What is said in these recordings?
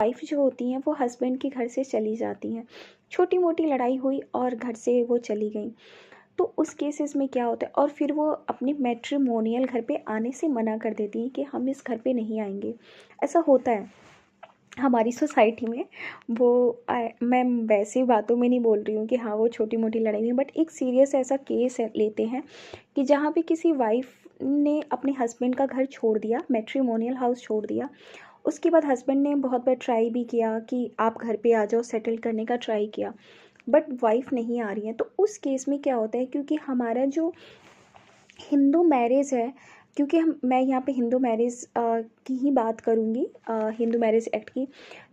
Wife जो होती हैं वो हस्बैंड के घर से चली जाती हैं, छोटी मोटी लड़ाई हुई और घर से वो चली गई। तो उस केसेस में क्या होता है, और फिर वो अपने मैट्रिमोनियल घर पे आने से मना कर देती हैं कि हम इस घर पे नहीं आएंगे। ऐसा होता है हमारी सोसाइटी में। वो मैं वैसे बातों में नहीं बोल रही हूँ कि हाँ वो छोटी मोटी लड़ाई में, बट एक सीरियस ऐसा केस लेते हैं कि जहाँ पे किसी वाइफ ने अपने हस्बैंड का घर छोड़ दिया, मैट्रिमोनियल हाउस छोड़ दिया। उसके बाद हस्बैंड ने बहुत बार ट्राई भी किया कि आप घर पे आ जाओ, सेटल करने का ट्राई किया, बट वाइफ नहीं आ रही है। तो उस केस में क्या होता है, क्योंकि हमारा जो हिंदू मैरिज है, क्योंकि मैं यहाँ पे हिंदू मैरिज की ही बात करूँगी, हिंदू मैरिज एक्ट की।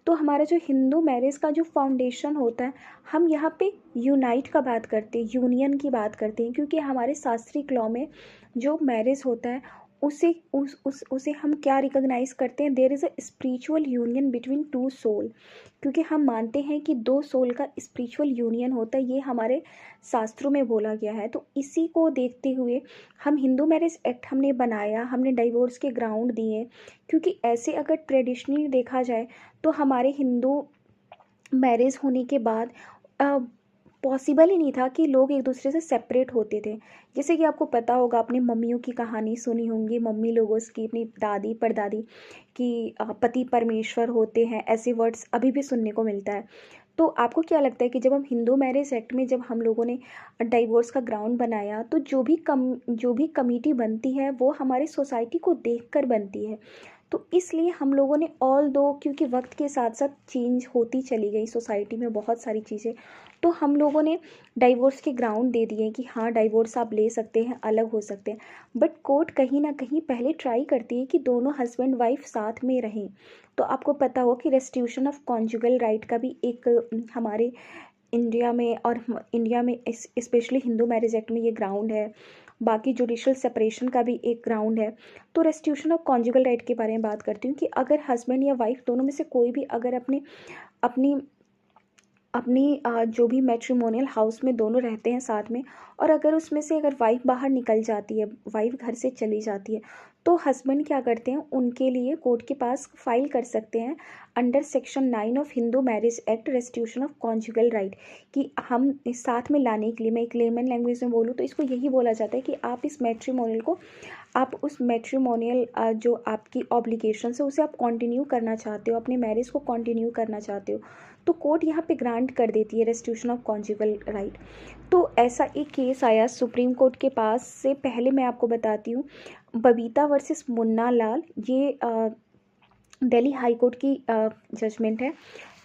तो हमारा जो हिंदू मैरिज का जो फाउंडेशन होता है, हम यहाँ पे यूनाइट का बात करते हैं, यूनियन की बात करते हैं, क्योंकि हमारे शास्त्रीय लॉ में जो मैरिज होता है उसे हम क्या रिकॉग्नाइज करते हैं, there is a spiritual union between two soul. क्योंकि हम मानते हैं कि दो सोल का स्पिरिचुअल यूनियन होता है, ये हमारे शास्त्रों में बोला गया है। तो इसी को देखते हुए हम हिंदू मैरिज एक्ट हमने बनाया, हमने डाइवोर्स के ग्राउंड दिए। क्योंकि ऐसे अगर ट्रेडिशनली देखा जाए तो हमारे हिंदू मैरिज होने के बाद पॉसिबल ही नहीं था कि लोग एक दूसरे से सेपरेट होते थे। जैसे कि आपको पता होगा, अपनी मम्मियों की कहानी सुनी होंगी, मम्मी लोगों की, अपनी दादी परदादी कि पति परमेश्वर होते हैं, ऐसे वर्ड्स अभी भी सुनने को मिलता है। तो आपको क्या लगता है कि जब हम हिंदू मैरिज एक्ट में जब हम लोगों ने डाइवोर्स का ग्राउंड बनाया, तो जो भी कमिटी बनती है वो हमारी सोसाइटी को देखकर बनती है। तो इसलिए हम लोगों ने ऑल दो, क्योंकि वक्त के साथ साथ चेंज होती चली गई सोसाइटी में बहुत सारी चीज़ें, तो हम लोगों ने डाइवोर्स के ग्राउंड दे दिए कि हाँ डाइवोर्स आप ले सकते हैं, अलग हो सकते हैं। बट कोर्ट कहीं ना कहीं पहले ट्राई करती है कि दोनों हस्बैंड वाइफ साथ में रहें। तो आपको पता हो कि रेस्टिट्यूशन ऑफ कॉन्जुगल राइट का भी एक हमारे इंडिया में, और इंडिया में स्पेशली हिंदू मैरिज एक्ट में ये ग्राउंड है। बाकी जुडिशल सेपरेशन का भी एक ग्राउंड है। तो रेस्टिट्यूशन ऑफ कॉन्जुगल राइट के बारे में बात करती हूँ कि अगर हस्बैंड या वाइफ दोनों में से कोई भी अगर अपनी अपनी जो भी मैट्रिमोनियल हाउस में दोनों रहते हैं साथ में, और अगर उसमें से अगर वाइफ बाहर निकल जाती है, वाइफ घर से चली जाती है, तो हस्बैंड क्या करते हैं, उनके लिए कोर्ट के पास फाइल कर सकते हैं under section 9 of Hindu marriage act, restitution of conjugal right, कि हम इस साथ में लाने के लिए, मैं एक लेमन लैंग्वेज में बोलूँ तो इसको यही बोला जाता है कि आप इस मैट्रिमोनियल को, आप उस मैट्रिमोनियल जो आपकी ऑब्लिगेशंस है उसे आप कंटिन्यू करना चाहते हो, अपने मैरिज को कंटिन्यू करना चाहते हो, तो कोर्ट यहाँ पे ग्रांट कर देती है रेस्टिट्यूशन ऑफ कॉन्जुगल राइट। तो ऐसा एक केस आया सुप्रीम कोर्ट के पास, से पहले मैं आपको बताती हूँ, बबीता वर्सेस मुन्ना लाल, ये दिल्ली हाई कोर्ट की जजमेंट है।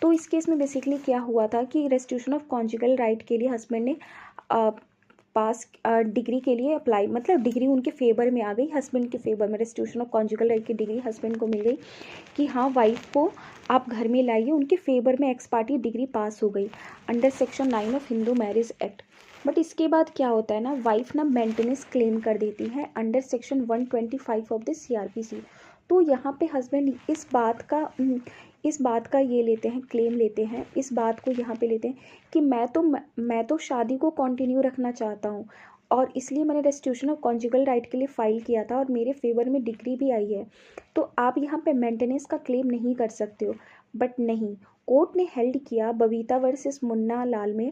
तो इस केस में बेसिकली क्या हुआ था कि रेस्टिट्यूशन ऑफ कॉन्जुगल राइट के लिए हस्बैंड ने पास डिग्री के लिए अप्लाई, मतलब डिग्री उनके फेवर में आ गई, हस्बैंड के फेवर में रेस्टिट्यूशन ऑफ कॉन्जुगल राइट की डिग्री हस्बैंड को मिल गई कि हाँ वाइफ को आप घर में लाइए, उनके फेवर में एक्स पार्टी डिग्री पास हो गई under section 9 of Hindu marriage act. But इसके बाद क्या होता है ना, वाइफ ना मेंटेनेंस क्लेम कर देती है under section 125 of the CRPC। तो यहाँ पे हस्बैंड इस बात का ये लेते हैं, क्लेम लेते हैं, इस बात को यहाँ पे लेते हैं कि मैं तो शादी को कंटिन्यू रखना चाहता हूँ, और इसलिए मैंने रेस्टिट्यूशन ऑफ कॉन्जुगल राइट के लिए फ़ाइल किया था और मेरे फेवर में डिग्री भी आई है, तो आप यहाँ पे मेंटेनेंस का क्लेम नहीं कर सकते हो। बट नहीं, कोर्ट ने हेल्ड किया बबीता वर्सेस मुन्ना लाल में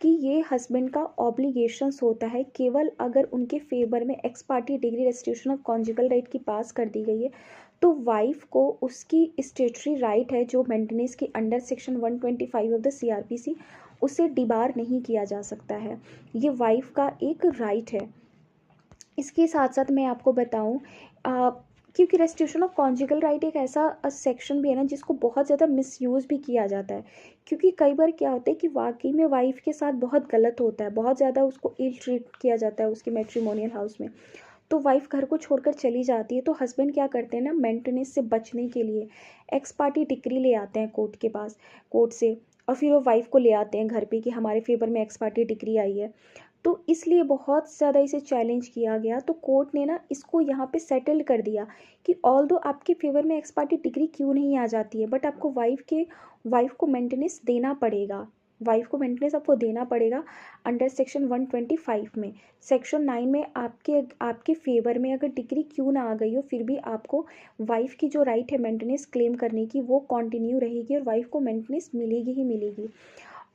कि ये हस्बैंड का ऑब्लिगेशंस होता है केवल अगर उनके फेवर में x party degree restitution of conjugal right की पास कर दी गई है, तो वाइफ को उसकी स्टेटरी राइट है जो मेंटेनेंस के under section 125 of the CRPC, उसे डिबार नहीं किया जा सकता है। ये वाइफ का एक राइट है। इसके साथ साथ मैं आपको बताऊं, क्योंकि रेस्टिट्यूशन ऑफ कॉन्जुगल राइट एक ऐसा सेक्शन भी है ना जिसको बहुत ज़्यादा मिसयूज़ भी किया जाता है। क्योंकि कई बार क्या होता है कि वाकई में वाइफ के साथ बहुत गलत होता है, बहुत ज़्यादा उसको इल ट्रीट किया जाता है उसके मैट्रिमोनियल हाउस में, तो वाइफ घर को छोड़कर चली जाती है, तो हस्बैंड क्या करते हैं ना, मेंटेनेंस से बचने के लिए एक्स पार्टी डिग्री ले आते हैं कोर्ट के पास, कोर्ट से, और फिर वो वाइफ को ले आते हैं घर पे कि हमारे फेवर में एक्स पार्टी डिग्री आई है। तो इसलिए बहुत ज़्यादा इसे चैलेंज किया गया, तो कोर्ट ने ना इसको यहाँ पे सेटल कर दिया कि ऑल दो आपके फेवर में एक्स पार्टी डिग्री क्यों नहीं आ जाती है, बट आपको वाइफ को मेंटेनेंस देना पड़ेगा। वाइफ को मेंटेनेंस आपको देना पड़ेगा अंडर सेक्शन 125 में। सेक्शन 9 में आपके फेवर में अगर डिग्री क्यों ना आ गई हो, फिर भी आपको वाइफ की जो राइट है मेंटेनेंस क्लेम करने की वो कंटिन्यू रहेगी और वाइफ को मेंटेनेंस मिलेगी ही मिलेगी।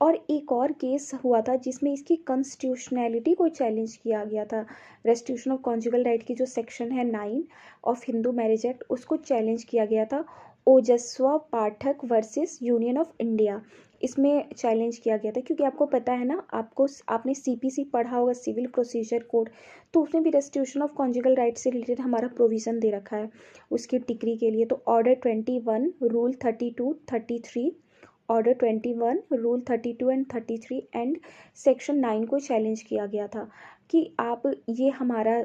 और एक और केस हुआ था जिसमें इसकी कॉन्स्टिट्यूशनैलिटी को चैलेंज किया गया था। रेस्टिट्यूशन ऑफ कॉन्जुगल राइट की जो सेक्शन है 9 ऑफ हिंदू मैरिज एक्ट, उसको चैलेंज किया गया था ओजस्वा पाठक वर्सेस यूनियन ऑफ इंडिया। इसमें चैलेंज किया गया था क्योंकि आपको पता है ना, आपने सीपीसी पढ़ा होगा, सिविल प्रोसीजर कोड, तो उसमें भी रेस्टिट्यूशन ऑफ कॉन्जुगल राइट से रिलेटेड हमारा प्रोविज़न दे रखा है उसकी डिग्री के लिए। तो order 21 rule 32 33, order 21 rule 32 and 33 and section 9 को चैलेंज किया गया था कि आप ये हमारा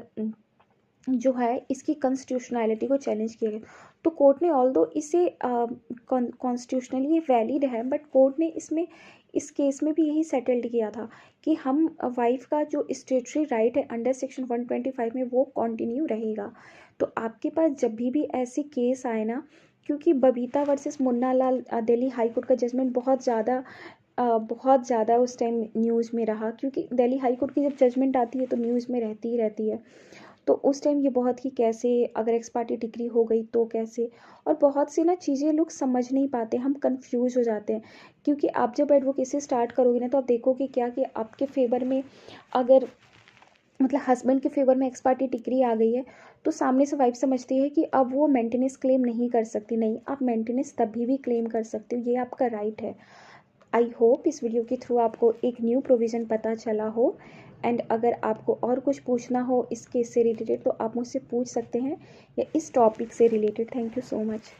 जो है इसकी कॉन्स्टिट्यूशनैलिटी को चैलेंज किया गया। तो कोर्ट ने ऑल्दो इसे कॉन्स्टिट्यूशनली वैलिड है, बट कोर्ट ने इस केस में भी यही सेटल्ड किया था कि हम वाइफ का जो स्टेटरी राइट है अंडर सेक्शन 125 में वो कंटिन्यू रहेगा। तो आपके पास जब भी ऐसे केस आए ना, क्योंकि Babita versus Munna Lal Delhi high court का जजमेंट बहुत ज़्यादा उस टाइम न्यूज़ में रहा, क्योंकि दिल्ली हाई कोर्ट की जब जजमेंट आती है तो न्यूज़ में रहती ही रहती है। तो उस टाइम ये बहुत ही कैसे अगर एक्स पार्टी डिग्री हो गई तो कैसे, और बहुत सी ना चीज़ें लोग समझ नहीं पाते, हम कंफ्यूज हो जाते हैं। क्योंकि आप जब एडवोकेसी स्टार्ट करोगे ना तो आप देखोगे क्या कि आपके फेवर में अगर मतलब हस्बैंड के फेवर में एक्स पार्टी डिग्री आ गई है तो सामने से वाइफ समझती है कि अब वो मेंटेनेंस क्लेम नहीं कर सकती। नहीं, आप मेंटेनेंस तभी भी क्लेम कर सकते हो, ये आपका राइट है। आई होप इस वीडियो के थ्रू आपको एक न्यू प्रोविज़न पता चला हो। एंड अगर आपको और कुछ पूछना हो इस केस से रिलेटेड तो आप मुझसे पूछ सकते हैं, या इस टॉपिक से related. Thank you so much.